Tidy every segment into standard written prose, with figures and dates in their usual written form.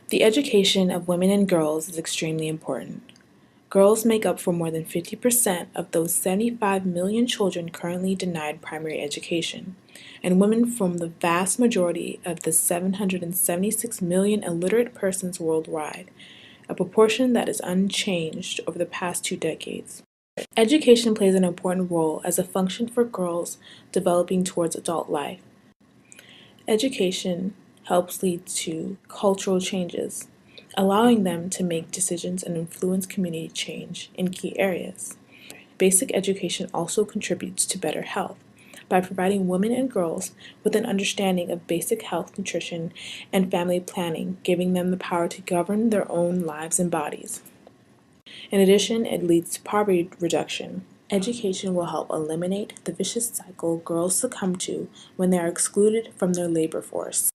The education of women and girls is extremely important. Girls make up for more than 50% of those 75 million children currently denied primary education, and women form the vast majority of the 776 million illiterate persons worldwide, a proportion that is unchanged over the past 2 decades. Education plays an important role as a function for girls developing towards adult life. Education helps lead to cultural changes, allowing them to make decisions and influence community change in key areas. Basic education also contributes to better health by providing women and girls with an understanding of basic health, nutrition, and family planning, giving them the power to govern their own lives and bodies. In addition, it leads to poverty reduction. Education will help eliminate the vicious cycle girls succumb to when they are excluded from their labor force.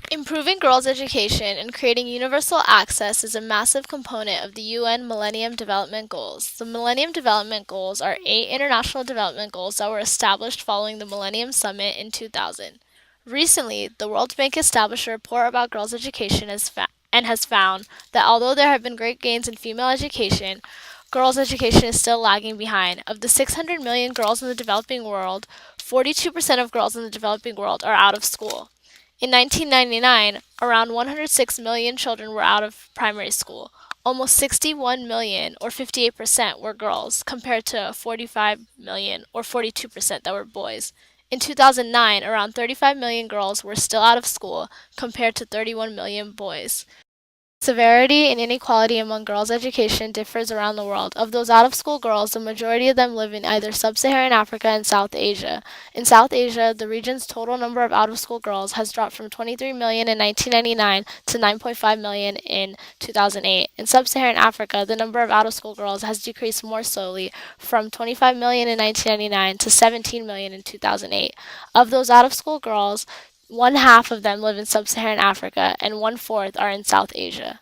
Improving girls' education and creating universal access is a massive component of the UN Millennium Development Goals. The Millennium Development Goals are 8 international development goals that were established following the Millennium Summit in 2000. Recently, the World Bank established a report about girls' education and has found that although there have been great gains in female education, girls' education is still lagging behind. Of the 600 million girls in the developing world, 42% of girls in the developing world are out of school. In 1999, around 106 million children were out of primary school. Almost 61 million, or 58%, were girls, compared to 45 million, or 42%, that were boys. In 2009, around 35 million girls were still out of school, compared to 31 million boys. Severity and inequality among girls' education differs around the world. Of those out-of-school girls, the majority of them live in either sub-Saharan Africa and South Asia. In South Asia, the region's total number of out-of-school girls has dropped from 23 million in 1999 to 9.5 million in 2008. In sub-Saharan Africa, the number of out-of-school girls has decreased more slowly, from 25 million in 1999 to 17 million in 2008. Of those out-of-school girls, one half of them live in sub-Saharan Africa, and one-fourth are in South Asia.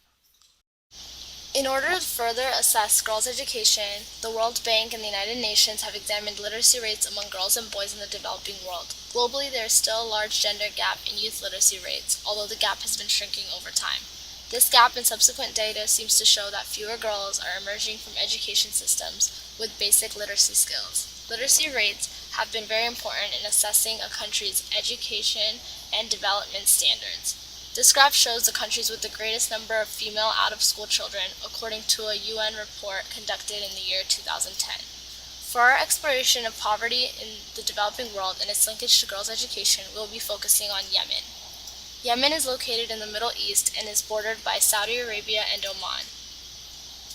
In order to further assess girls' education, the World Bank and the United Nations have examined literacy rates among girls and boys in the developing world. Globally, there is still a large gender gap in youth literacy rates, although the gap has been shrinking over time. This gap in subsequent data seems to show that fewer girls are emerging from education systems with basic literacy skills. Literacy rates have been very important in assessing a country's education and development standards. This graph shows the countries with the greatest number of female out-of-school children, according to a UN report conducted in the year 2010. For our exploration of poverty in the developing world and its linkage to girls' education, we will be focusing on Yemen. Yemen is located in the Middle East and is bordered by Saudi Arabia and Oman.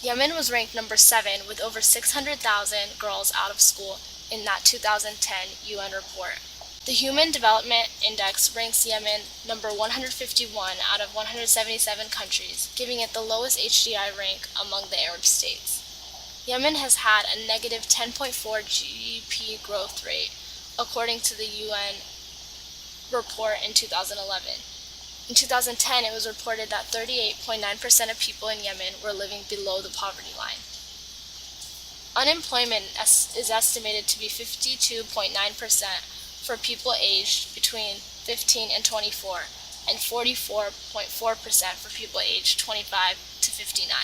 Yemen was ranked number 7 with over 600,000 girls out of school in that 2010 UN report. The Human Development Index ranks Yemen number 151 out of 177 countries, giving it the lowest HDI rank among the Arab states. Yemen has had a negative 10.4 GDP growth rate, according to the UN report in 2011. In 2010, it was reported that 38.9% of people in Yemen were living below the poverty line. Unemployment is estimated to be 52.9% for people aged between 15 and 24, and 44.4% for people aged 25 to 59.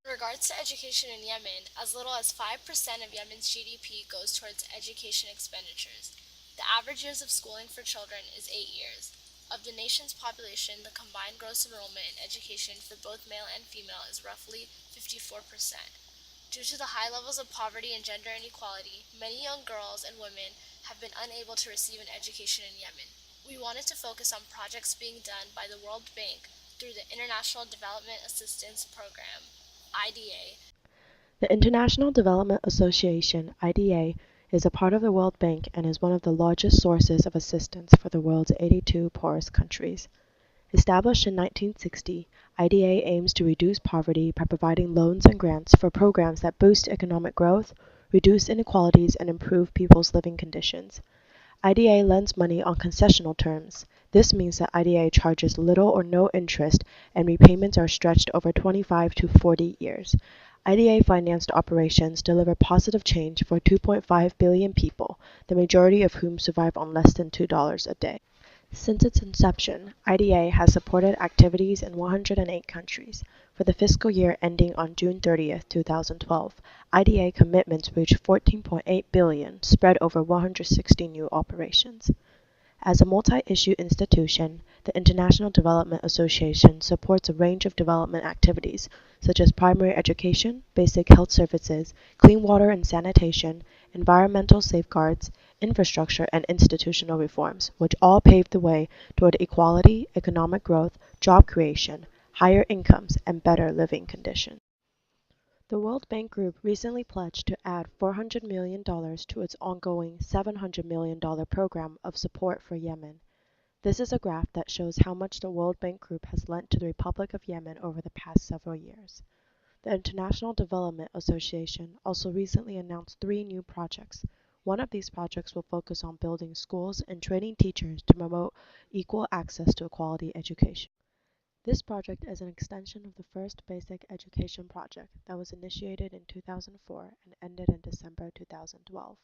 In regards to education in Yemen, as little as 5% of Yemen's GDP goes towards education expenditures. The average years of schooling for children is 8 years. Of the nation's population, the combined gross enrollment in education for both male and female is roughly 54%. Due to the high levels of poverty and gender inequality, many young girls and women have been unable to receive an education in Yemen. We wanted to focus on projects being done by the World Bank through the International Development Assistance Program IDA? The International Development Association, IDA, is a part of the World Bank and is one of the largest sources of assistance for the world's 82 poorest countries. Established in 1960, IDA aims to reduce poverty by providing loans and grants for programs that boost economic growth, reduce inequalities, and improve people's living conditions. IDA lends money on concessional terms. This means that IDA charges little or no interest and repayments are stretched over 25 to 40 years. IDA financed operations deliver positive change for 2.5 billion people, the majority of whom survive on less than $2 a day. Since its inception, IDA has supported activities in 108 countries. For the fiscal year ending on June 30, 2012, IDA commitments reached $14.8 billion, spread over 160 new operations. As a multi-issue institution, the International Development Association supports a range of development activities, such as primary education, basic health services, clean water and sanitation, environmental safeguards, infrastructure, and institutional reforms, which all pave the way toward equality, economic growth, job creation, higher incomes, and better living conditions. The World Bank Group recently pledged to add $400 million to its ongoing $700 million program of support for Yemen. This is a graph that shows how much the World Bank Group has lent to the Republic of Yemen over the past several years. The International Development Association also recently announced 3 new projects. One of these projects will focus on building schools and training teachers to promote equal access to quality education. This project is an extension of the first basic education project that was initiated in 2004 and ended in December 2012.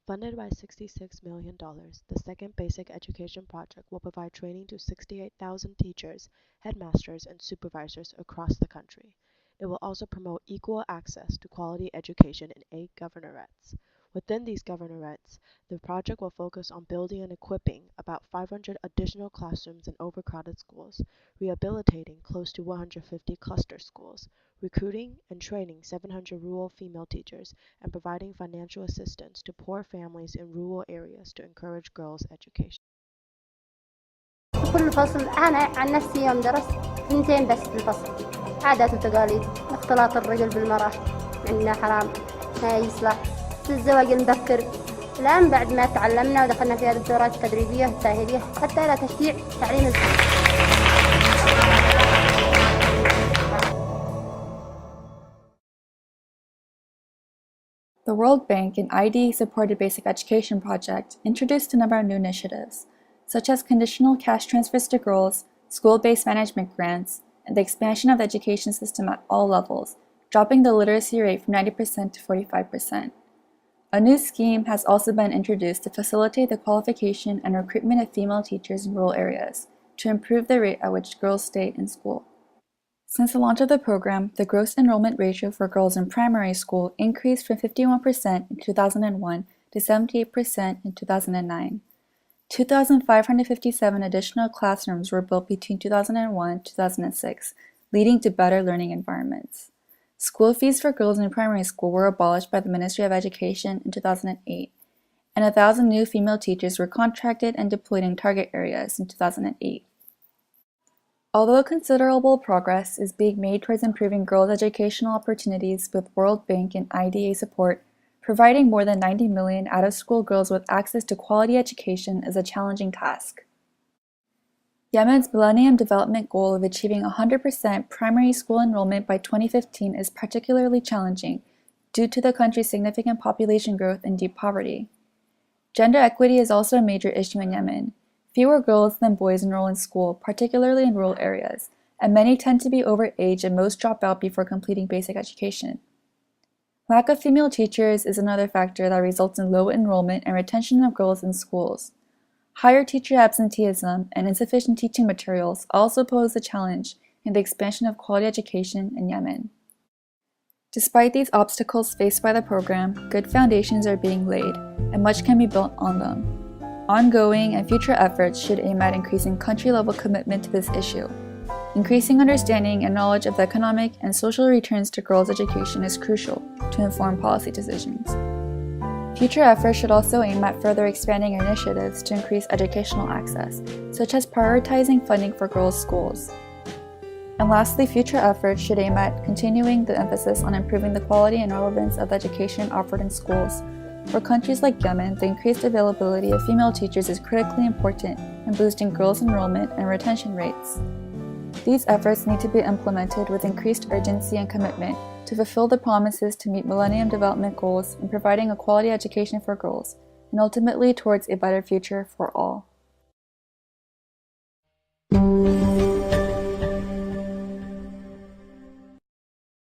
Funded by $66 million, the second basic education project will provide training to 68,000 teachers, headmasters, and supervisors across the country. It will also promote equal access to quality education in 8 governorates. Within these governorates, the project will focus on building and equipping about 500 additional classrooms in overcrowded schools, rehabilitating close to 150 cluster schools, recruiting and training 700 rural female teachers, and providing financial assistance to poor families in rural areas to encourage girls' education. كل فصل أنا عن نفسي يوم درست 2 بس في الفصل. عادات وتقاليد، اختلاط الرجل بالمرأة عندنا حرام، ما يصلح، الزواج المبكر. الآن بعد ما تعلمنا ودخلنا في هذه الدورات التدريبية التأهيلية حتى إلى تشجيع تعليم الفن. The World Bank and IDE-supported Basic Education Project introduced a number of new initiatives, such as conditional cash transfers to girls, school-based management grants, and the expansion of the education system at all levels, dropping the literacy rate from 90% to 45%. A new scheme has also been introduced to facilitate the qualification and recruitment of female teachers in rural areas, to improve the rate at which girls stay in school. Since the launch of the program, the gross enrollment ratio for girls in primary school increased from 51% in 2001 to 78% in 2009. 2,557 additional classrooms were built between 2001 and 2006, leading to better learning environments. School fees for girls in primary school were abolished by the Ministry of Education in 2008, and 1,000 new female teachers were contracted and deployed in target areas in 2008. Although considerable progress is being made towards improving girls' educational opportunities with World Bank and IDA support, providing more than 90 million out-of-school girls with access to quality education is a challenging task. Yemen's Millennium Development Goal of achieving 100% primary school enrollment by 2015 is particularly challenging due to the country's significant population growth and deep poverty. Gender equity is also a major issue in Yemen. Fewer girls than boys enroll in school, particularly in rural areas, and many tend to be overage and most drop out before completing basic education. Lack of female teachers is another factor that results in low enrollment and retention of girls in schools. Higher teacher absenteeism and insufficient teaching materials also pose a challenge in the expansion of quality education in Yemen. Despite these obstacles faced by the program, good foundations are being laid, and much can be built on them. Ongoing and future efforts should aim at increasing country-level commitment to this issue. Increasing understanding and knowledge of the economic and social returns to girls' education is crucial to inform policy decisions. Future efforts should also aim at further expanding initiatives to increase educational access, such as prioritizing funding for girls' schools. And lastly, future efforts should aim at continuing the emphasis on improving the quality and relevance of education offered in schools. For countries like Yemen, the increased availability of female teachers is critically important in boosting girls' enrollment and retention rates. These efforts need to be implemented with increased urgency and commitment to fulfill the promises to meet Millennium Development Goals in providing a quality education for girls, and ultimately towards a better future for all.